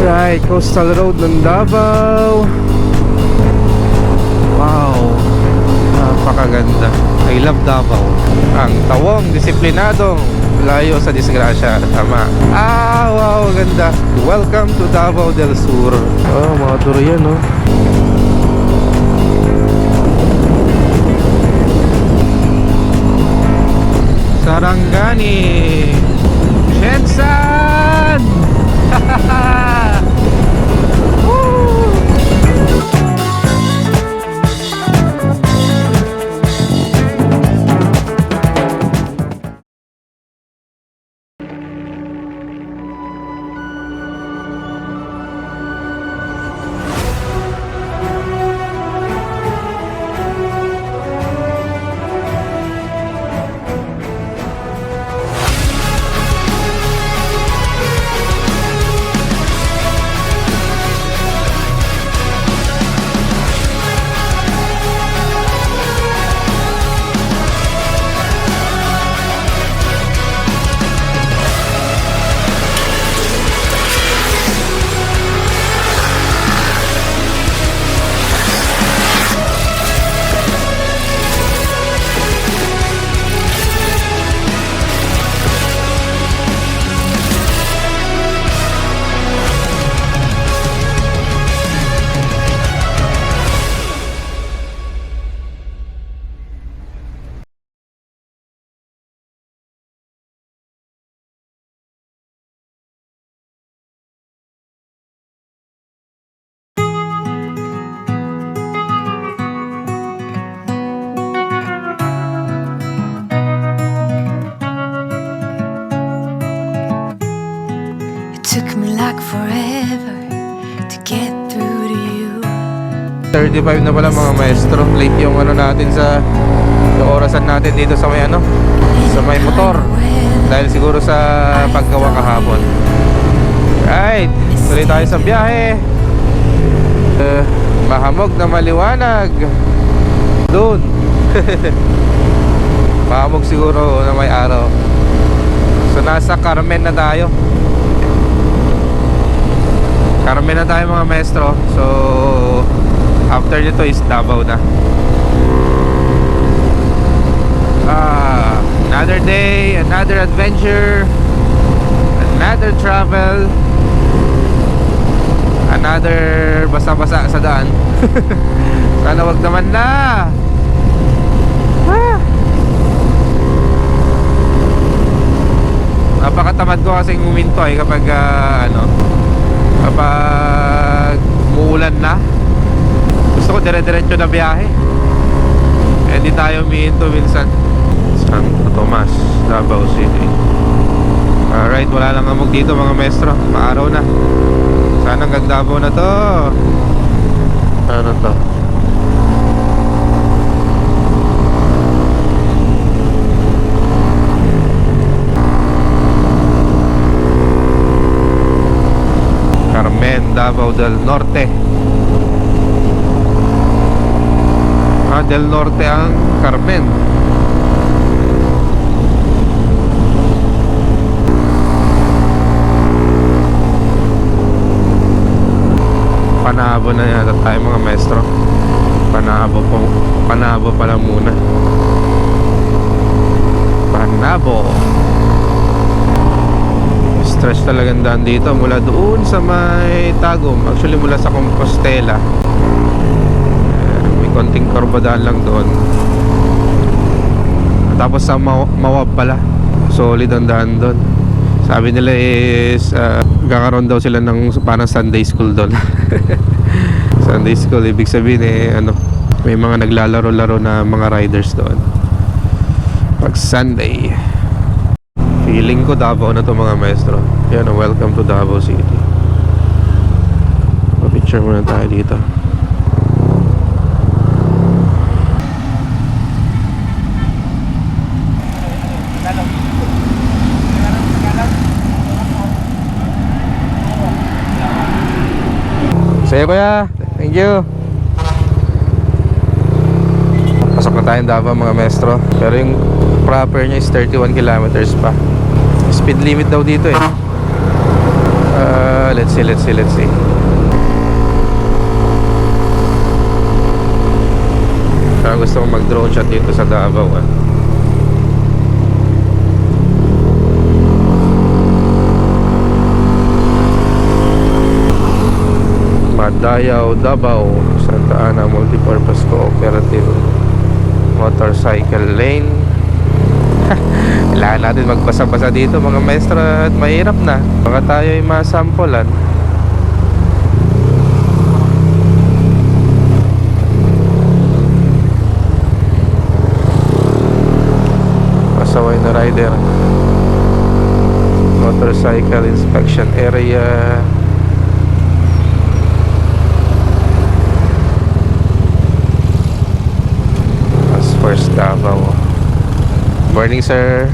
Right, coastal road ng Davao. Wow, napakaganda. I love Davao. Ang tawong, disiplinadong, layo sa disgrasya. Tama. Wow, ganda. Welcome to Davao del Sur. Oh, mga durian, no? Sarangani, Shensan. Took me like forever to get through to you. 35 na pala mga maestro. Late yung ano natin sa orasan natin dito sa may ano, sa may motor. Dahil siguro sa paggawa kahapon. Right, tuloy tayo sa biyahe. Mahamog na maliwanag. Doon. Mahamog siguro na may araw. So nasa Carmen na tayo. Carmen na tayo mga maestro. So after nito is Davao na. Another day, another adventure, another travel, another basa-basa sa daan. Sana wag naman na. Napakatamad ko kasing huminto kapag kapag umuulan na. Gusto ko dire-diretso na biyahe. Hindi tayo humihinto minsan. Santo Tomas, Davao City. Alright, wala lang amog dito mga maestro. Maaraw na. Sana hanggang Davao na to. Ano to? Carmen, Davao del Norte. Del Norte ang Carmen. Panabo na yata tayo mga maestro. Panabo pala muna. Panabo. Stretch talagang daan dito mula doon sa may Tagum. Actually mula sa Compostela. May konting kurbadaan lang doon. Tapos sa Mawab pala. Solid ang daan doon. Sabi nila is kakaroon daw sila ng parang Sunday school doon. Sunday school, ibig sabihin may mga naglalaro-laro na mga riders doon pag Sunday. Feeling ko Davao na to mga maestro. Yan, welcome to Davao City. Pa-picture muna tayo dito. Sa'yo kuya, thank you. Pasok na tayong Davao mga maestro. Pero yung proper niya is 31 kilometers pa. Speed limit daw dito eh. Let's see. Gusto ko mag-drone shot dito sa Davao. Madayaw, Davao, Santa Ana Multipurpose Cooperative Motorcycle Lane. Kailangan natin magbasa-basa dito mga maestro at mahirap na. Baka tayo ay masampulan. Pasaway na rider. Motorcycle inspection area. First Davao. Morning, sir.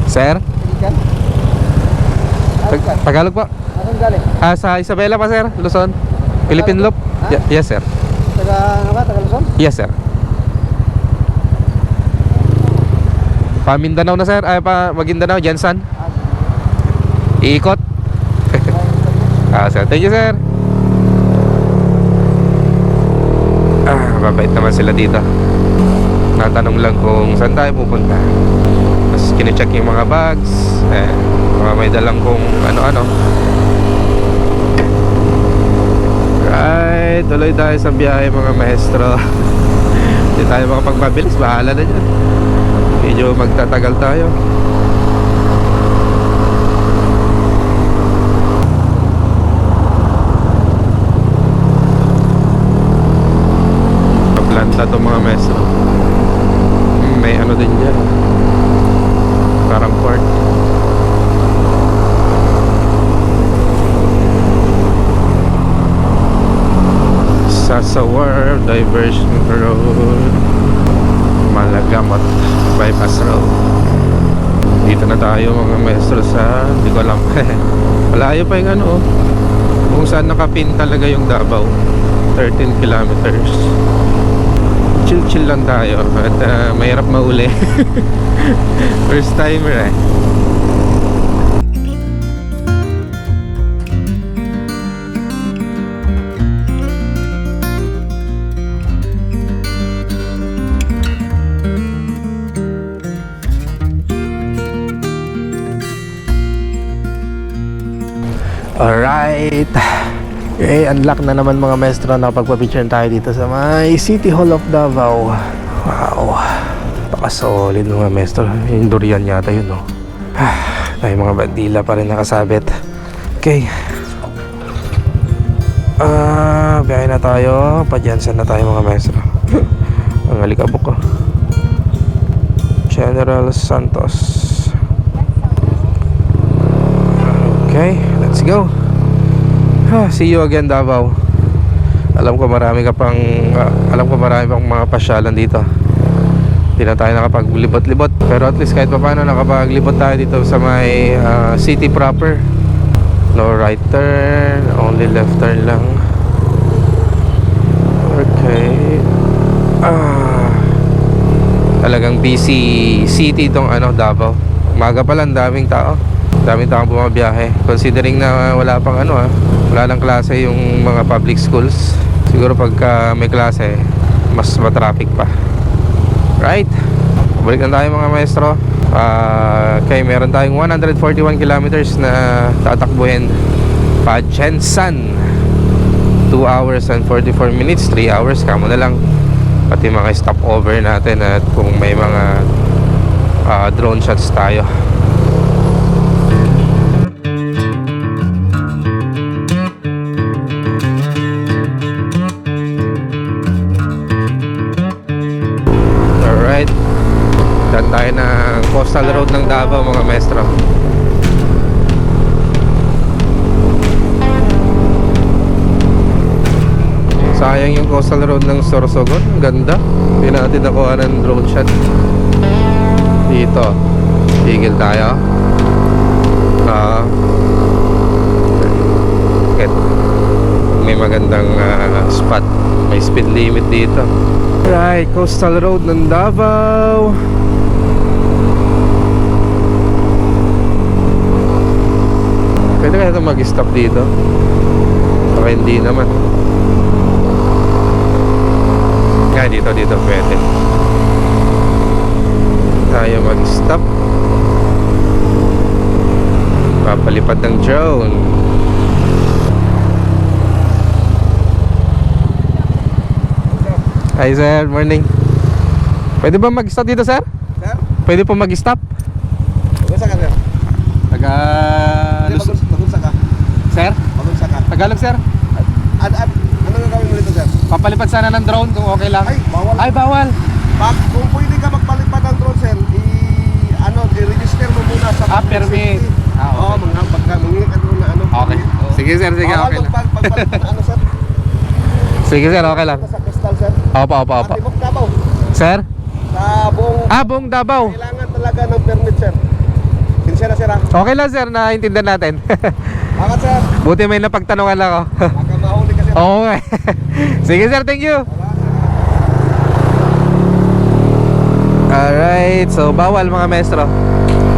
Sir? Tagalog po. Anong galing? Sa Isabela pa, sir. Luzon. Philippine Loop. Yes, sir. Taga Luzon? Yes, sir. Pa Mindanao na, sir. Pa Maguindanao, Jensan. Iikot. Sir. Thank you, sir. Mabait naman sila dito. Natanong lang kung saan tayo pupunta. Tapos kine-check yung mga bags, mga may dalang kung ano-ano. Right, tuloy tayo sa biyahe mga maestro. Hindi tayo makapagpabilis, bahala na dyan. Medyo magtatagal tayo. Paplanta to mga maestro. May ano din dyan, parang port. Sasawar Diversion Road, Malagamot Bypass Road. Dito na tayo mga maestro sa, hindi ko alam. Malayo pa yung ano, kung saan nakapin talaga yung Davao. 13 kilometers. Chill lang tayo at mahirap mauli. First timer Alright. Okay, unlock na naman mga maestro. Nakapagpa-picture tayo dito sa may City Hall of Davao. Wow, paka-solid mga maestro. Yung durian yata yun, no? Ay, mga bandila pa rin nakasabit. Okay. Biyahe na tayo. Padyansan na tayo mga maestro. Ang alikabok ko. General Santos. Okay, let's go. See you again Davao. Alam ko marami pang mga pasyalan dito. Hindi na tayo nakapaglibot-libot, pero at least kahit pa paano nakapaglibot tayo dito sa may city proper. No right turn, only left turn lang. Okay. Talagang busy city itong Davao. Umaga pa lang, daming tao bumabiyahe. Considering na wala pang wala lang klase yung mga public schools. Siguro pagka may klase, mas matraffic pa. Right? Balik na tayo mga maestro. Okay, meron tayong 141 kilometers na tatakbuhin pa Jensan. 2 hours and 44 minutes. 3 hours, kamo na lang. Pati mga stopover natin at kung may mga drone shots tayo. Dan tayo ng coastal road ng Davao mga maestro. Sayang yung coastal road ng Sorsogon. Ganda. Hindi natin nakuha ng drone shot. Dito tigil tayo. May magandang spot. May speed limit dito. Right, coastal road ng Davao. Pwede kaya ito mag-stop dito? Baka hindi naman. Nga, dito pwede. Tayo mag-stop. Papalipad ng drone. Hi sir, morning. Pwede ba mag-stop dito sir? Sir? Pwede po mag-stop? Magunsa ka, sir? Taga... Magunsa ka. Sir? Magunsa ka. Tagalog sir? Ano nga gawin mo dito, sir? Papalipad sana ng drone kung okay lang. Ay, bawal. Ay, bawal. Kung pwede ka magpalipad ng drone, sir, i-register mo muna sa Permit. safety. Ah, okay. Oo, mangingi ka doon na ano. Okay. Oo. Sige sir, sige, Bawal okay lang. magpalipad na ano, sir? Sige sir, okay lang. Sa Crystal, sir. Opo. Timog Davao. Sir? Sa buong Buong Davao. kailangan talaga ng permit, sir. Sinsya na, sir, ha? Okay lang sir, naintindihan natin. Bakit, sir? Buti may napagtanungan ako. Baka mahuli ka, sir. Okay. Sige sir, thank you. Alright, so bawal mga maestro.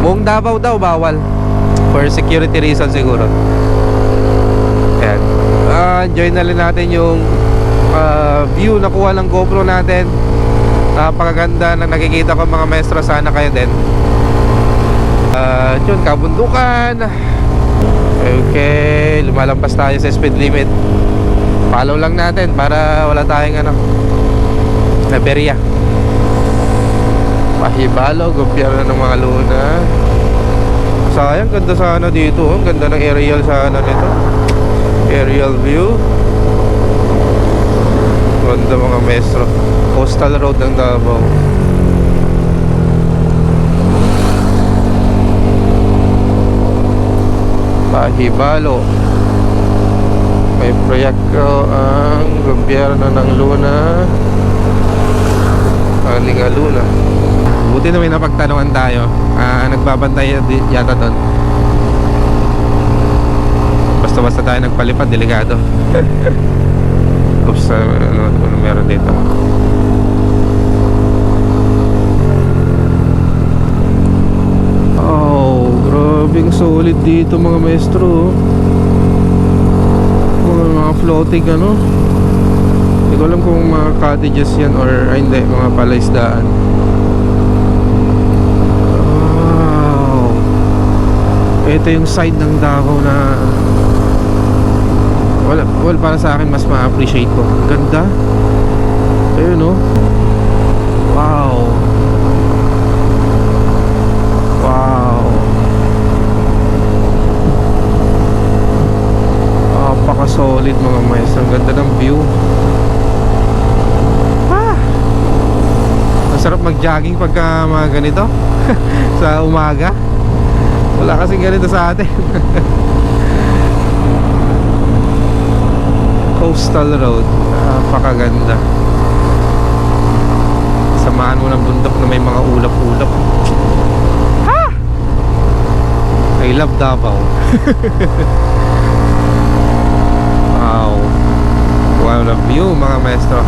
Buong Davao daw bawal. For security reason siguro. Ayan. Enjoy na rin natin yung view na kuha ng GoPro natin. Napakaganda na nakikita ko mga maestro. Sana kayo din. Yun, kabundukan. Okay, lumalampas tayo sa speed limit. Follow lang natin para wala tayong naberya. Pahibalo, gobyerno ng mga luna. Sayang, ganda sana dito. Ang ganda ng aerial sana nito. Aerial view. Ganda mga maestro. Coastal road ng Davao. Pahibalo. May proyekto ang gobyerno ng Luna. Aling Luna. Buti na may napagtanungan tayo. Nagbabantay yata doon. Basta tayo nagpalipad, delikado. Oops, ano meron dito? Oh, grabing solid dito mga maestro. Mga floating ano. Hindi ko alam kung mga cottages yan or hindi, mga palaisdaan. Wow. Ito yung side ng Davao na well, para sa akin mas ma-appreciate ko. Ganda. Ayun no. Wow. Wow. Napaka-solid mga maestro. Ang ganda ng view. Masarap mag-jogging pagka mga ganito. Sa umaga. Wala kasing ganito sa atin. Coastal road. Napakaganda. Samahan mo ng bundok na may mga ulap-ulap. I love Davao. Wow. Wow na view mga maestro.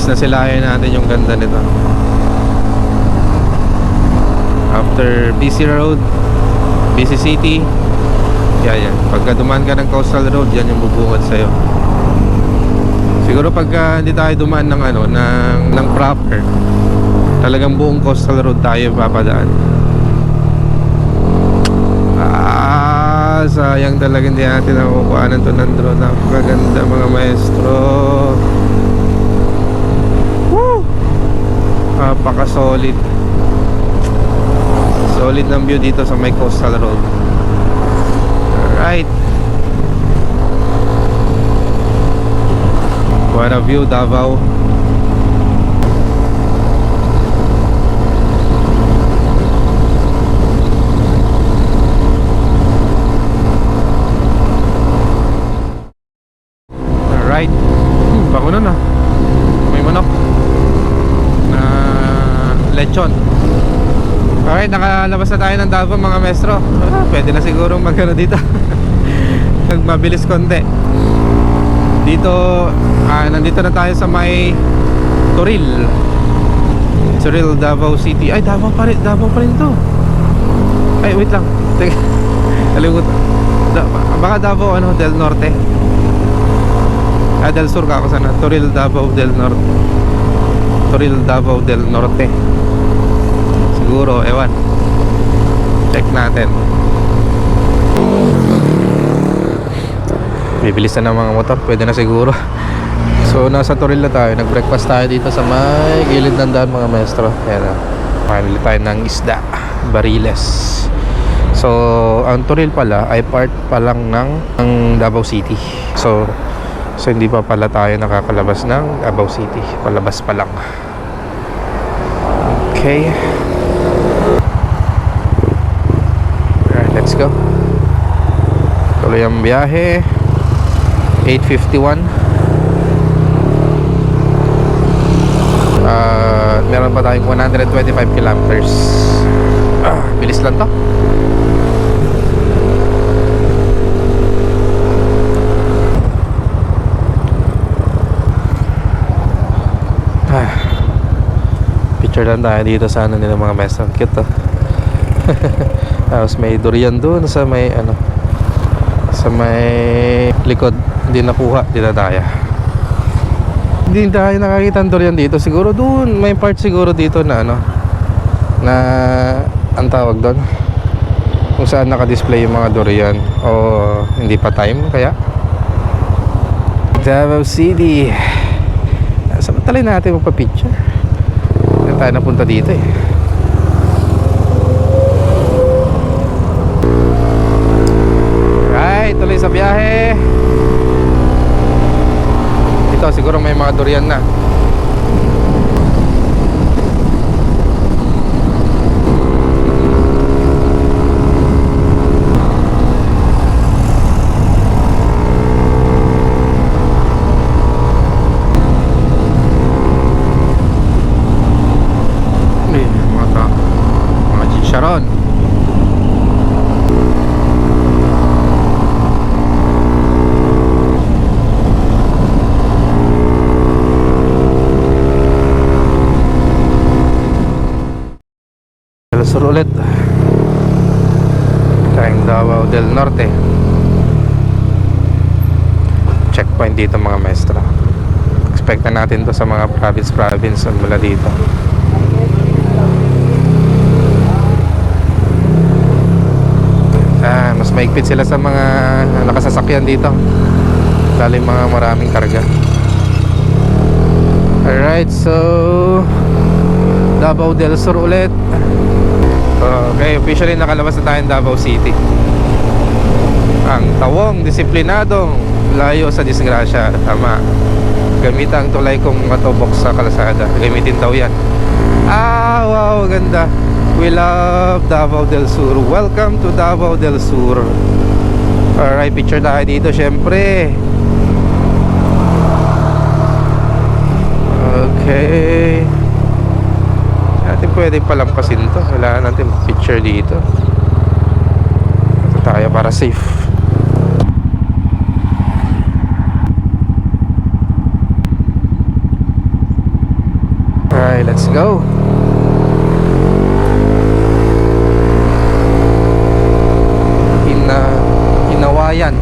Nasilayan natin yung ganda nito. After busy road, busy city, yan. Pagka dumaan ka ng coastal road, yan yung bubungad sa'yo. Siguro pagka hindi tayo dumaan ng ng proper, talagang buong coastal road tayo papadaan. Sayang talaga hindi natin nakukuhanan to ng drone. Napakaganda mga maestro. Napaka-solid. Solid ng view dito sa may coastal road. Alright. What a view, Davao. Alright. na tayo ng Davao mga maestro. Pwede na siguro magano dito. Mabilis konti. Dito, nandito na tayo sa may Toril, Davao City. Ay, Davao pa rin to. Ay, wait lang. Teka, kalimutan. Baka Davao del Norte. Del Sur ka ako sana. Toril, Davao del Norte. Toril, Davao del Norte. Siguro, ewan. Check natin. Bibilis na ng mga motor. Pwede na siguro. So, nasa Toril na tayo. Nag-breakfast tayo dito sa may gilid ng daan mga maestro. Ayan na. Pamili tayo ng isda. Bariles. So, ang Toril pala ay part pa lang ng Davao City. So hindi pa pala tayo nakakalabas ng Davao City. Palabas pa lang. Okay. Alright, let's go. Tuloy ang biyahe. 8:51. Meron pa tayong 125 kilometers. Bilis lang to. Picture lang tayo dito sa ano nila mga maestro. Cute to. Tapos may durian doon sa may sa may likod. Hindi nakuha, dinadaya. Hindi tayo nakakita ng durian dito. Siguro doon, may part siguro dito na na ang tawag doon, kung saan nakadisplay yung mga durian. O hindi pa time kaya. Davao City. Samantalay natin magpa-picture. Hindi tayo napunta dito eh. Alright, tuloy sa biyahe. Ito siguro may mga durian na. Mga chicharon. Sur ulit tayong Davao del Norte. Checkpoint dito mga maestro. Expect na natin to sa mga province mula dito. Mas maigpit sila sa mga nakasasakyan dito, lalo yung mga maraming karga. Alright, so Davao del Sur ulit. Okay, officially nakalabas na tayo ng Davao City. Ang tawong disiplinadong layo sa disgrasya. Tama. Gamitan ang tulay kong matubok sa kalsada. Gamitin daw yan. Wow, ganda. We love Davao del Sur. Welcome to Davao del Sur. Alright, picture tayo dito syempre. Okay. Natin pwede palampasin to. Wala natin picture dito. Ito tayo para safe. Alright, let's go. Hinawayan.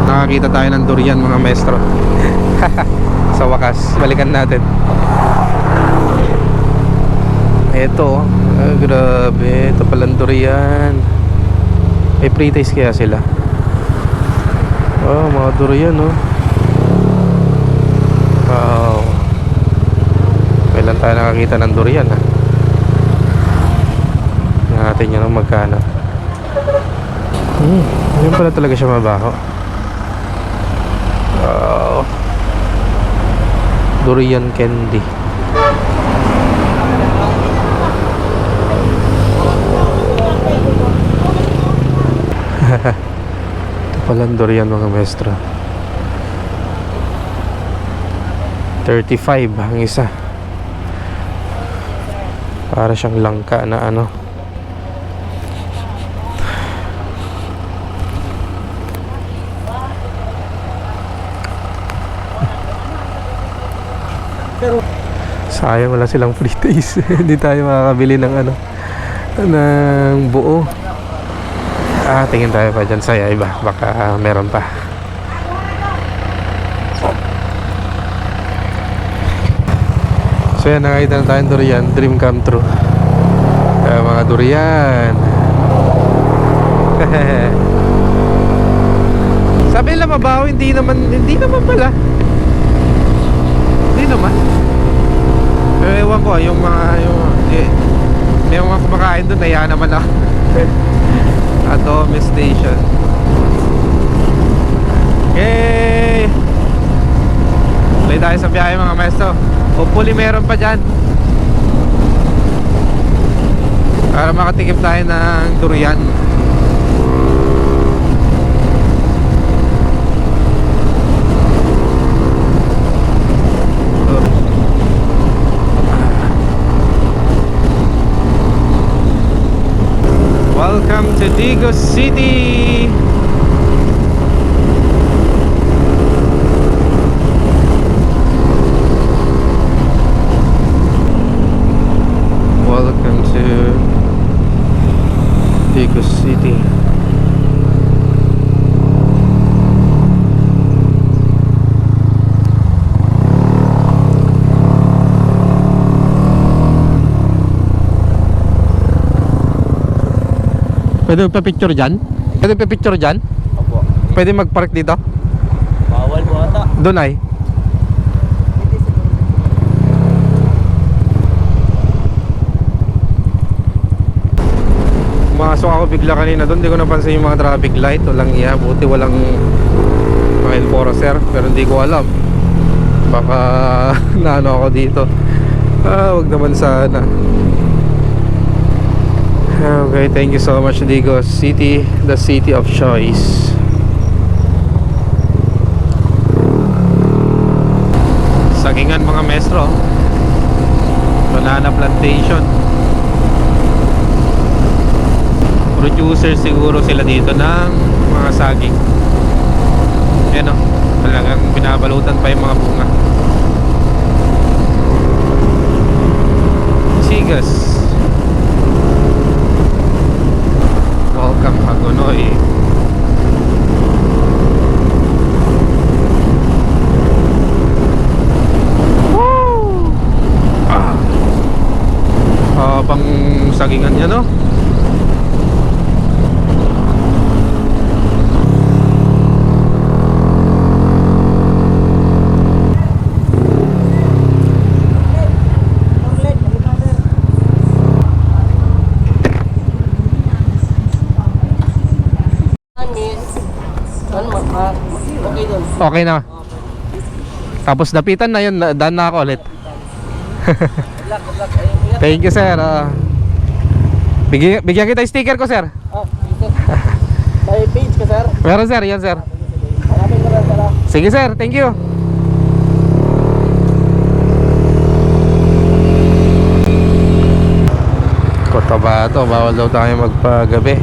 Nakakita tayo ng durian mga maestro. Sa wakas, balikan natin. Ito, grabe, ito palang durian. May pre-taste kaya sila. Oh, mga durian oh. Wow. Kailan tayo nakakita ng durian ha? Tingnan natin yun magkano. Yun pala talaga siya mabaho. Durian candy. Ito palang durian mga maestro. 35 ang isa. Para siyang langka na ano. Sayang wala silang free taste. Hindi tayo makakabili ng ano, ng buo. Tingin tayo pa dyan sa iba. Baka meron pa. So yan, nakakita na tayong durian. Dream come true. Mga durian. Sabi nila mabaho, hindi naman pala. Hindi naman. Pero ewan ko, yung may mga kumakain doon, naya naman ako. Atome Station. Okay. Tuloy tayo sa biyahe mga maestro. Hopefully meron pa dyan. Para makatikim tayo ng durian. Welcome to Digos City. Welcome to Digos City. Pwede magpa-picture dyan? Pwede magpa-picture dyan? Opo. Pwede mag-park dito? Bawal mo ata. Doon ay? Pumasok ako bigla kanina doon. Hindi ko napansin yung mga traffic light. Walang iya. Buti walang mga enforcer. Pero hindi ko alam. Baka naano ako dito. Wag naman sana. Okay, thank you so much Digos City, the city of choice. Sagingan mga maestro. Banana plantation. Producer siguro sila dito ng mga saging. Ayan o, talagang binabalutan pa yung mga bunga. Sigas. Welcome Hagonoy. Woo! Pang sagingan niya no. Okay na. Tapos dapitan na yun, daan na ako ulit. Thank you sir. Bigyan kita yung sticker ko sir. May page ka sir? Meron sir, yan sir. Maraming salamat. Sige sir, thank you. Cotabato, bawal daw tayo magpagabi.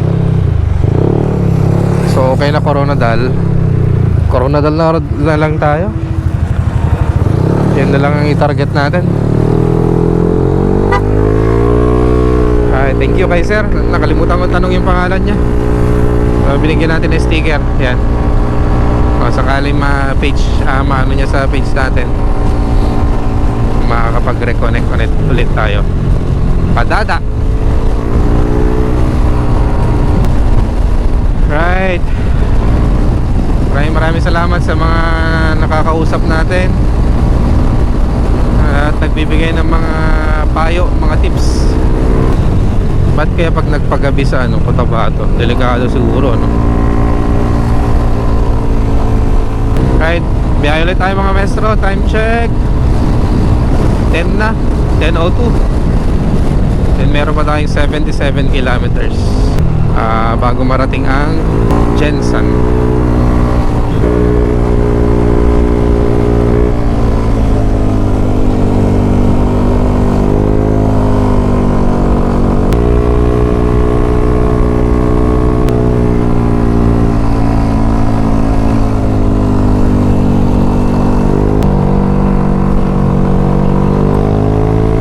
So okay na Coronadal na lang tayo. Yan na lang ang i-target natin. Thank you kay sir. Nakalimutan ko tanong yung pangalan niya. Binigyan natin ng sticker. Yan. Sakaling ma-page maano niya sa page natin, makakapag-reconnect ulit tayo. Padada. Right. Maraming salamat sa mga nakakausap natin at nagbibigay ng mga payo, mga tips. Ba't kaya pag nagpagabi sa Cotabato, delikado siguro no? Right, biyahe ulit tayo mga maestro. Time check 10 na, 10:02. Then meron pa tayong 77 kilometers bago marating ang Jensan.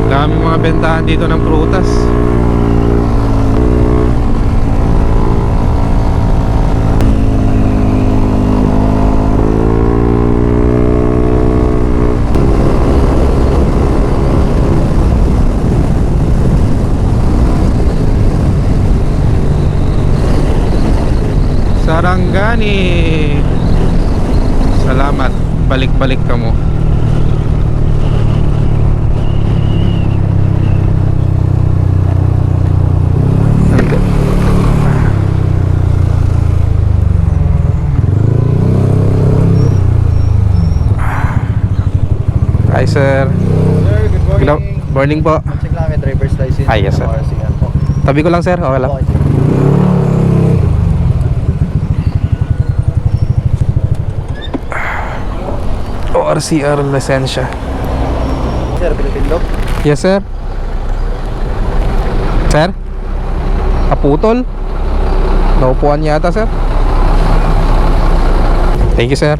Daming mga bentahan dito ng prutas. Sarangani. Salamat. Balik-balik ka mo. Hi sir. Sir, good Good morning. morning po. Check lang ang driver's license. Ah, yes, sir. Sige po. Tabi ko lang sir, okay lang. Okay, sir. ORCR lisensya. Sir, pinipindok. Yes sir. Sir? Kaputol? Naupuan yata sir. Thank you sir.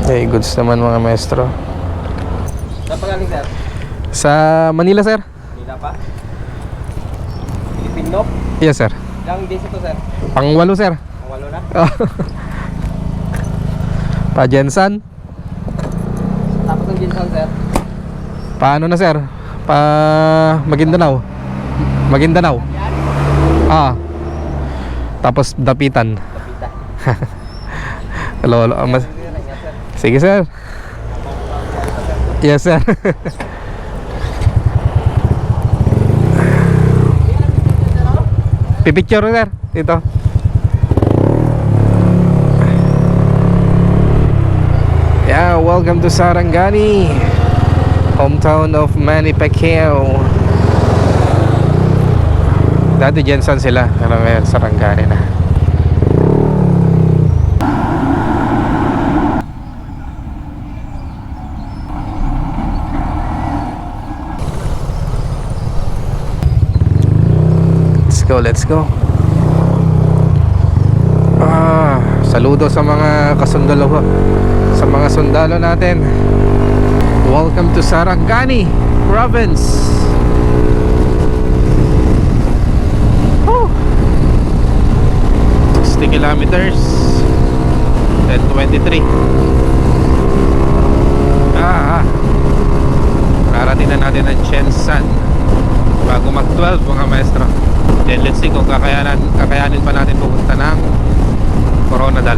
Hey, goods naman mga maestro. Saan pa galing, sir? Sa Manila sir. Manila pa? Pinipindok? Yes sir. Ilang days ito, sir? Pang-walo sir. Ang walo na? Pa Jensan. Tapos ang ginsan, sir? Paano na sir? Pa Maguindanao. Maguindanao. Ah. Tapos Dapitan. Kapita. Lolo, mas... Sir, ingat, sir. Sige sir. Yes sir. Pipicture sir. Dito. Yeah, welcome to Sarangani, hometown of Manny Pacquiao. Dati Jensan sila, pero ngayon Sarangani na. Let's go. Saludo sa mga kasundalo ko, sa mga sundalo natin. Welcome to Sarangani Province. Woo! 60 kilometers and 23. Rarating na natin ang Jensan bago mag 12 mga maestro. Then let's see kung kakayanin pa natin pupunta ng Coronadal.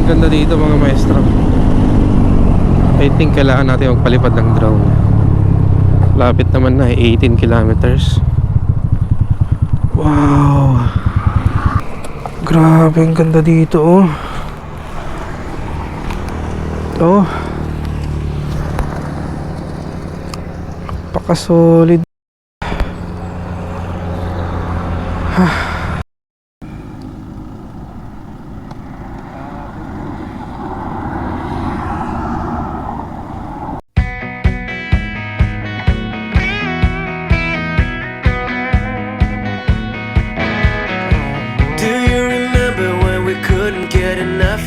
Ganda dito mga maestro. I think kailangan natin magpalipad ng drone. Lapit naman na 18 kilometers. Wow, grabe ang ganda dito oh. Oh, paka-solid.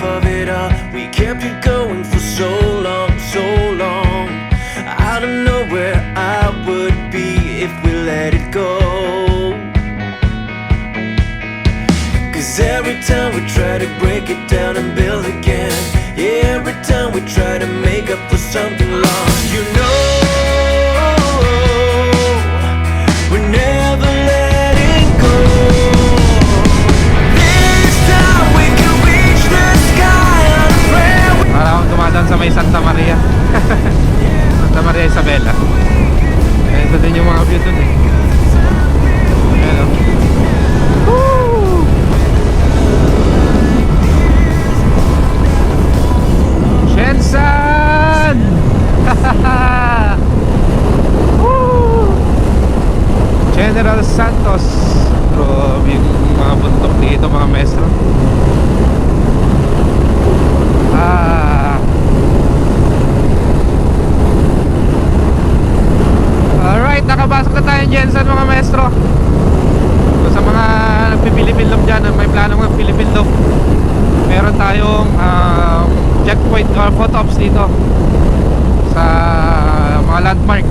Of it all, we kept it going for so long, so long. I don't know. it down and build again. Yeah, every time we try to make up for something lost, you know, we're never letting go. This time we can reach the sky on a prayer. Para akong dumadaan sa may Santa Maria. Santa Maria Isabela. Ito din yung mga view dun eh. Ayan o. Woo! Shensan! Woo! General Santos. Grabe yung mga bundok dito mga maestro. Alright, nakabasok na tayo Jensen mga maestro. So, sa mga nagpipilipin-loop dyan, may plano mga Philippine-loop, meron tayong checkpoint or photo ops dito sa mga landmark,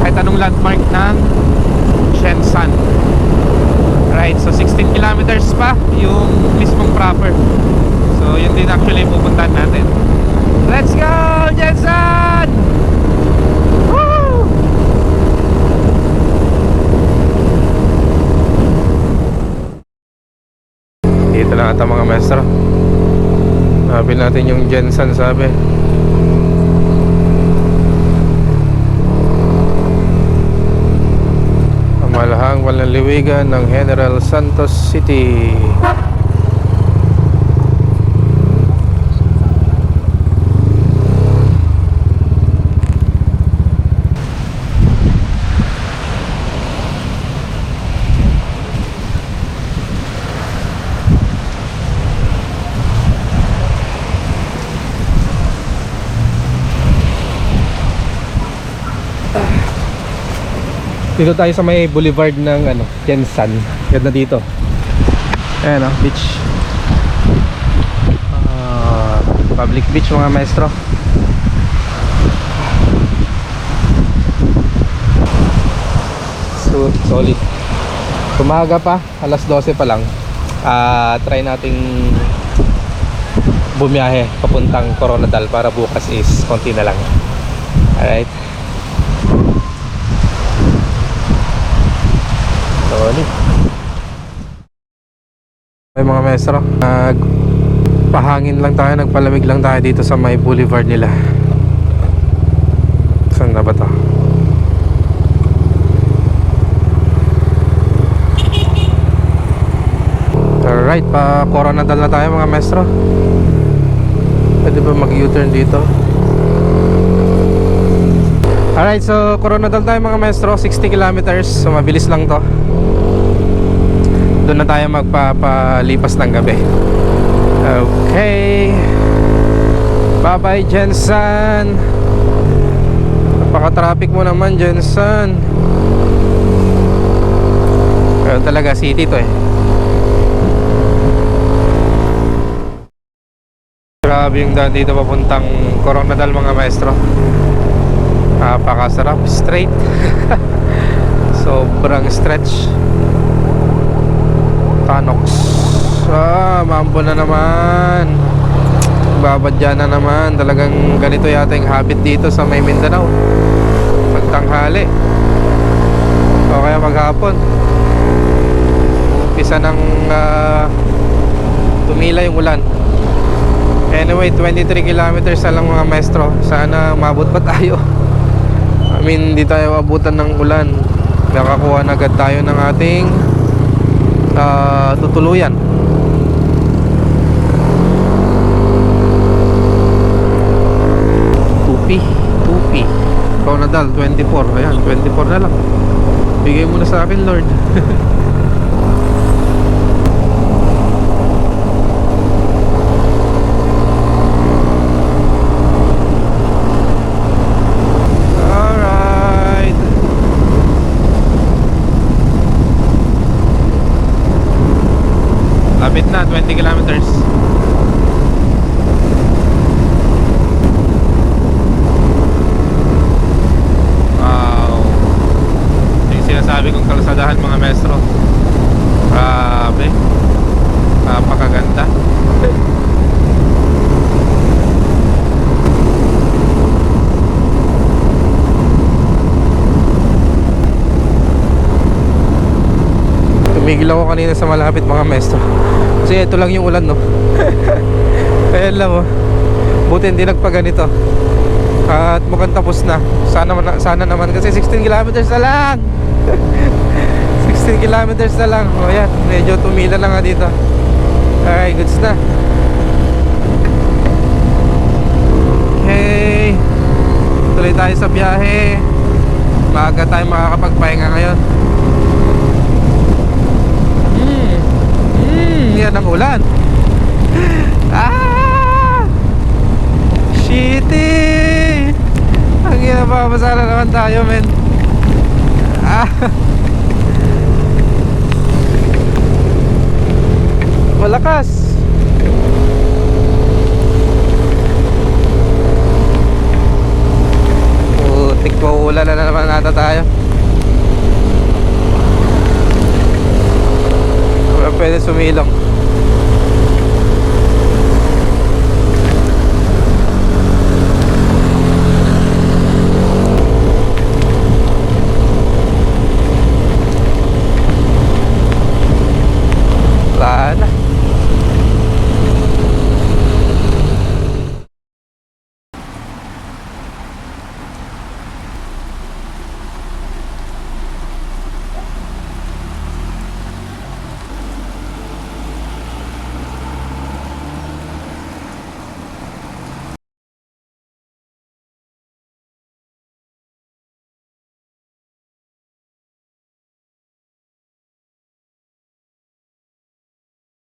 kahit anong landmark ng Shenzhen. Right, so 16 kilometers pa yung mismong proper. So yun din actually pupuntahan natin. Let's go Jensen! Woo! Dito na ata mga maestro. Sabi natin yung Jensen sabi. Malahang panlaliwigan ng General Santos City. Dito tayo sa may boulevard ng Jensen. Ganda dito. Ayan beach. Public beach mga maestro. So, solid. Umaga pa, alas 12 pa lang. Try nating bumiyahe papuntang Coronadal para bukas is konti na lang. Alright. Solid. Ay mga maestro, nagpahangin lang tayo, nagpalamig lang tayo dito sa may boulevard nila. Saan na ba to? Alright, pa Coronadal na tayo mga maestro. Pwede ba mag-U-turn dito? Alright, so Coronadal tayo mga maestro, 60 kilometers. So mabilis lang to. Doon na tayo magpapalipas ng gabi. Okay. Bye bye Jensen. Napaka-traffic mo naman Jensen. Pero talaga city to eh. Grabe yung daan dito papuntang Coronadal mga maestro. Napakasarap, straight. Sobrang stretch. Tanox. Mambo na naman. Babadya na naman. Talagang ganito yata yung habit dito sa may Mindanao pagtanghali o kaya maghapon. Umpisa ng tumila yung ulan. Anyway, 23 kilometers na lang mga maestro. Sana umabot pa tayo. I mean, hindi tayo abutan ng ulan. Nakakuha na agad tayo ng ating tutuluyan. Tupi Coronadal 24. Ayan, 24 na lang. Bigay mo na sa akin Lord. Lapit na, 20 kilometers. Wow. Ito yung sinasabi kong kalsadahan mga maestro. Tumigil ako kanina sa malapit mga maestro. Kasi ito lang yung ulan, no. Ayan lang, oh. Buti hindi nagpaganito. At mukhang tapos na. Sana naman kasi 16 kilometers na lang. 16 kilometers na lang. O yan, medyo tumila na nga dito. Okay, goods na. Okay, tuloy tayo sa biyahe. Maaga tayo makakapagpahinga ngayon. Yan ang ulan. Shitty. Ang ginapapasa na naman tayo, men. Malakas. Putik, mauulan na naman ata tayo. Wala pwede sumilong.